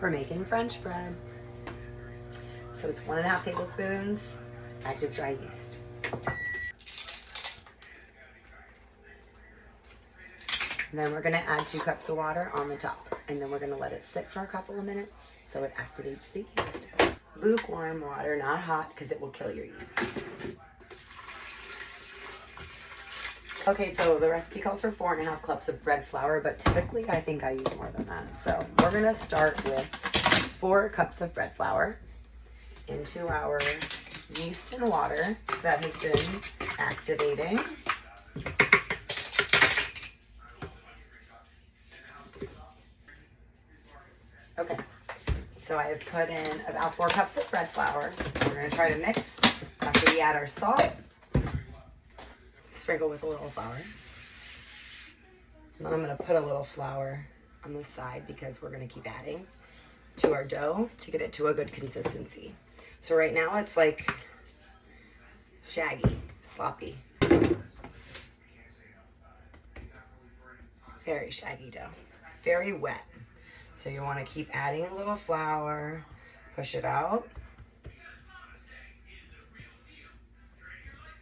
We're making French bread. So it's 1.5 tablespoons active dry yeast. And then we're gonna add 2 cups of water on the top. And then we're gonna let it sit for a couple of minutes so it activates the yeast. Lukewarm water, not hot, because it will kill your yeast. Okay, so the recipe calls for 4.5 cups of bread flour, but typically I think I use more than that. So we're gonna start with 4 cups of bread flour into our yeast and water that has been activating. Okay, so I have put in about 4 cups of bread flour. We're gonna try to mix after we add our salt. Sprinkle with a little flour. And then I'm gonna put a little flour on the side because we're gonna keep adding to our dough to get it to a good consistency. So right now it's like shaggy, sloppy. Very shaggy dough, very wet. So you wanna keep adding a little flour, push it out,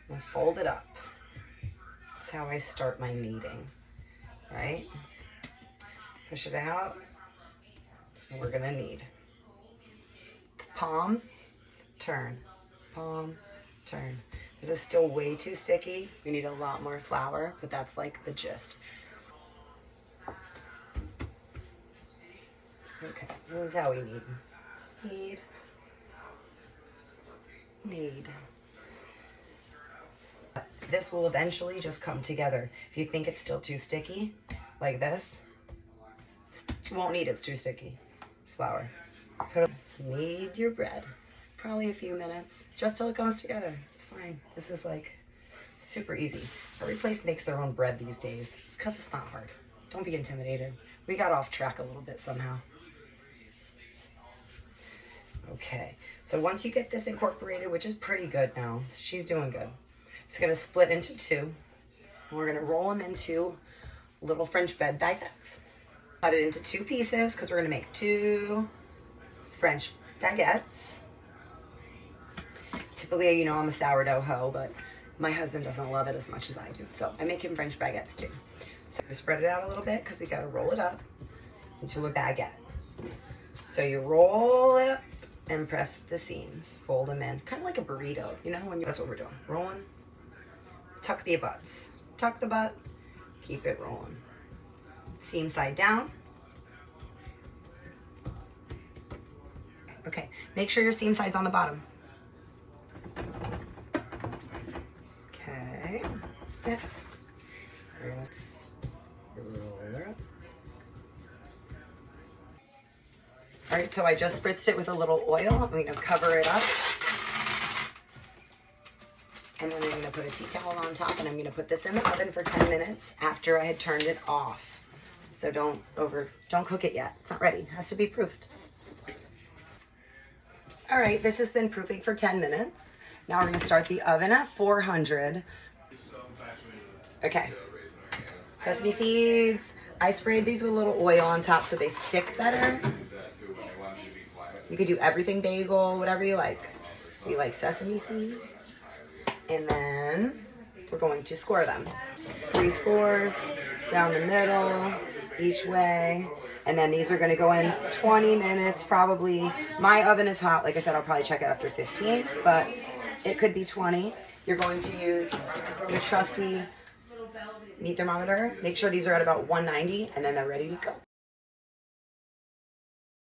and fold it up. That's how I start my kneading, right? Push it out, and we're gonna knead. Palm, turn, palm, turn. This is still way too sticky. We need a lot more flour, but that's like the gist. Okay, this is how we knead. Knead, knead. This will eventually just come together. If you think it's still too sticky, like this, you won't need it's too sticky. Flour. Knead your bread. Probably a few minutes, just till it comes together. It's fine. This is like super easy. Every place makes their own bread these days. It's because it's not hard. Don't be intimidated. We got off track a little bit somehow. Okay, so once you get this incorporated, which is pretty good now, she's doing good. It's gonna split into 2. And we're gonna roll them into little French bread baguettes. Cut it into 2 pieces because we're gonna make 2 French baguettes. Typically, you know, I'm a sourdough hoe, but my husband doesn't love it as much as I do. So I make him French baguettes too. So we spread it out a little bit because we gotta roll it up into a baguette. So you roll it up and press the seams, fold them in, kind of like a burrito, you know, that's what we're doing. Rolling, tuck the butts, tuck the butt, keep it rolling. Seam side down. Okay, make sure your seam side's on the bottom. Okay, next, we're gonna roll her up. All right, so I just spritzed it with a little oil. I'm gonna cover it up. And then I'm gonna put a tea towel on top and I'm gonna put this in the oven for 10 minutes after I had turned it off. So don't cook it yet. It's not ready, it has to be proofed. All right, this has been proofing for 10 minutes. Now we're gonna start the oven at 400. Okay, sesame seeds. I sprayed these with a little oil on top so they stick better. You could do everything bagel, whatever you like. You like sesame seeds. And then we're going to score them. 3 scores down the middle, each way. And then these are gonna go in 20 minutes probably. My oven is hot. Like I said, I'll probably check it after 15, but it could be 20. You're going to use your trusty meat thermometer. Make sure these are at about 190 and then they're ready to go.